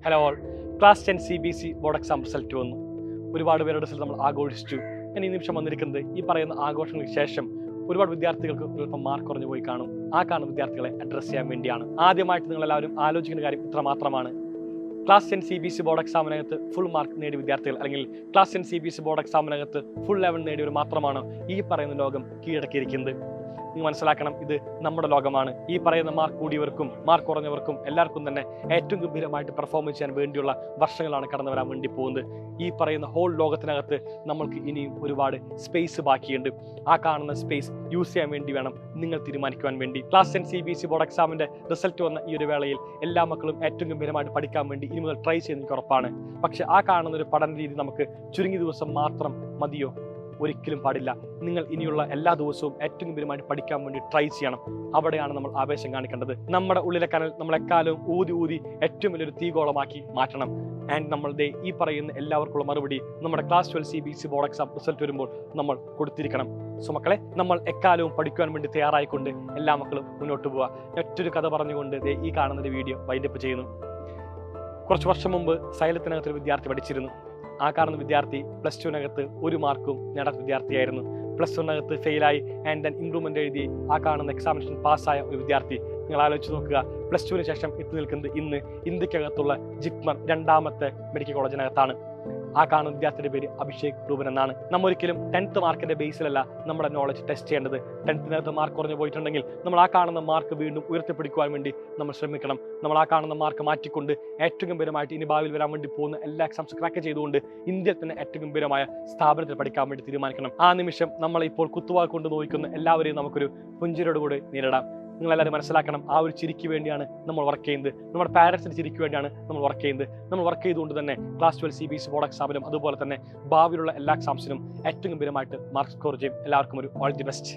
Hello all. Class 10 CBC board exam result വന്നു. ഒരുപാട് പേരുടെ റിസൾട്ട് നമ്മൾ ആഘോഷിച്ചു. ഞാൻ ഈ നിമിഷം വന്നിരിക്കുന്നത് ഈ പറയുന്ന ആഘോഷങ്ങൾക്ക് ശേഷം ഒരുപാട് വിദ്യാർത്ഥികൾക്ക് ചിലപ്പോൾ മാർക്ക് കുറഞ്ഞു പോയി കാണും. ആ കാണുന്ന വിദ്യാർത്ഥികളെ അഡ്രസ്സ് ചെയ്യാൻ വേണ്ടിയാണ്. ആദ്യമായിട്ട് നിങ്ങളെല്ലാവരും ആലോചിക്കുന്ന കാര്യം ഇത്ര മാത്രമാണ്. ക്ലാസ് 10 CBC ബോർഡ് എക്സാമിനകത്ത് ഫുൾ മാർക്ക് നേടിയ വിദ്യാർത്ഥികൾ അല്ലെങ്കിൽ ക്ലാസ് 10 CBC ബോർഡ് എക്സാമിനകത്ത് ഫുൾ ലെവൽ നേടിയവർ മാത്രമാണ് ഈ പറയുന്ന ലോകം കീഴടക്കിയിരിക്കുന്നത്. നിങ്ങൾ മനസ്സിലാക്കണം, ഇത് നമ്മുടെ ലോകമാണ്. ഈ പറയുന്ന മാർക്ക് കൂടിയവർക്കും മാർക്ക് കുറഞ്ഞവർക്കും എല്ലാവർക്കും തന്നെ ഏറ്റവും ഗംഭീരമായിട്ട് പെർഫോം ചെയ്യാൻ വേണ്ടിയുള്ള വർഷങ്ങളാണ് കടന്നു വരാൻ വേണ്ടി പോകുന്നത്. ഈ പറയുന്ന ഹോൾ ലോകത്തിനകത്ത് നമ്മൾക്ക് ഇനിയും ഒരുപാട് സ്പേസ് ബാക്കിയുണ്ട്. ആ കാണുന്ന സ്പേസ് യൂസ് ചെയ്യാൻ വേണ്ടി വേണം നിങ്ങൾ തീരുമാനിക്കുവാൻ വേണ്ടി. ക്ലാസ് 10 CBC ബോർഡ് എക്സാമിന്റെ റിസൾട്ട് വന്ന ഈ ഒരു വേളയിൽ എല്ലാ മക്കളും ഏറ്റവും ഗംഭീരമായിട്ട് പഠിക്കാൻ വേണ്ടി ഇനി മുതൽ ട്രൈ ചെയ്യുന്ന എനിക്ക് ഉറപ്പാണ്. പക്ഷെ ആ കാണുന്ന ഒരു പഠന രീതി നമുക്ക് ചുരുങ്ങിയ ദിവസം മാത്രം മതിയോ? ഒരിക്കലും പാടില്ല. നിങ്ങൾ ഇനിയുള്ള എല്ലാ ദിവസവും ഏറ്റവും ഗംഭീരമായിട്ട് പഠിക്കാൻ വേണ്ടി ട്രൈ ചെയ്യണം. അവിടെയാണ് നമ്മൾ ആവേശം കാണിക്കേണ്ടത്. നമ്മുടെ ഉള്ളിലെ കനൽ നമ്മളെക്കാലവും ഊതി ഏറ്റവും വലിയൊരു തീഗോളമാക്കി മാറ്റണം. ആൻഡ് നമ്മളുടെ ഈ പറയുന്ന എല്ലാവർക്കുള്ള മറുപടി നമ്മുടെ class 12 CBC board exam result വരുമ്പോൾ നമ്മൾ കൊടുത്തിരിക്കണം. സോ മക്കളെ, നമ്മൾ എക്കാലവും പഠിക്കുവാൻ വേണ്ടി തയ്യാറായിക്കൊണ്ട് എല്ലാ മക്കളും മുന്നോട്ട് പോവുക. മറ്റൊരു കഥ പറഞ്ഞുകൊണ്ട് ഈ കാണുന്ന വീഡിയോ വൈൻഡപ്പ് ചെയ്യുന്നു. കുറച്ച് വർഷം മുമ്പ് സൈലത്തിനകത്തൊരു വിദ്യാർത്ഥി പഠിച്ചിരുന്നു. ആ കാണുന്ന വിദ്യാർത്ഥി +2 ഒരു മാർക്കും നേടാത്ത വിദ്യാർത്ഥിയായിരുന്നു. +1 ഫെയിലായി ആൻഡ് ദെൻ ഇംപ്രൂവ്മെന്റ് എഴുതി ആ കാണുന്ന എക്സാമിനേഷൻ പാസ്സായ ഒരു വിദ്യാർത്ഥി. നിങ്ങൾ ആലോചിച്ച് നോക്കുക, +2 ശേഷം എത്തി നിൽക്കുന്നത് ഇന്ന് ഇന്ത്യക്കകത്തുള്ള ജിപ്മർ 2ാമത്തെ മെഡിക്കൽ കോളേജിനകത്താണ്. ആ കാണുന്ന വിദ്യാർത്ഥിയുടെ പേര് അഭിഷേക് രൂപൻ എന്നാണ്. നമ്മൾ ഒരിക്കലും 10th മാർക്കിന്റെ ബേസിലല്ല നമ്മുടെ നോളജ് ടെസ്റ്റ് ചെയ്യേണ്ടത്. 10th മാർക്ക് കുറഞ്ഞു പോയിട്ടുണ്ടെങ്കിൽ നമ്മൾ ആ കാണുന്ന മാർക്ക് വീണ്ടും ഉയർത്തിപ്പിടിക്കുവാൻ വേണ്ടി നമ്മൾ ശ്രമിക്കണം. നമ്മൾ ആ കാണുന്ന മാർക്ക് മാറ്റിക്കൊണ്ട് ഏറ്റവും ഗംഭീരമായിട്ട് ഇനി ഭാവിയിൽ വരാൻ വേണ്ടി പോകുന്ന എല്ലാ എക്സാംസ് ക്രാക്ക് ചെയ്തുകൊണ്ട് ഇന്ത്യയിൽ തന്നെ ഏറ്റവും ഗംഭീരമായ സ്ഥാപനത്തിൽ പഠിക്കാൻ വേണ്ടി തീരുമാനിക്കണം. ആ നിമിഷം നമ്മളെ ഇപ്പോൾ കുത്തുവാൾ കൊണ്ട് നോക്കുന്ന എല്ലാവരെയും നമുക്കൊരു പുഞ്ചിരിയോട് കൂടി നേരിടാം. നിങ്ങളെല്ലാവരും മനസ്സിലാക്കണം, ആ ഒരു ചിരിക്ക് വേണ്ടിയാണ് നമ്മൾ വർക്ക് ചെയ്യുന്നത്. നമ്മുടെ പാരൻസിന്റെ ചിരിക്ക് വേണ്ടിയാണ് നമ്മൾ വർക്ക് ചെയ്യുന്നത്. നമ്മൾ വർക്ക് ചെയ്തുകൊണ്ട് തന്നെ ക്ലാസ് 12 CBC ബോർഡ് എക്സാമിനും അതുപോലെ തന്നെ ഭാവിയിലുള്ള എല്ലാ എക്സാംസിനും ഏറ്റവും ഗംഭീരമായിട്ട് മാർക്ക് സ്കോർ ചെയ്യും. എല്ലാവർക്കും ഒരു ഓൾ ദി ബെസ്റ്റ്.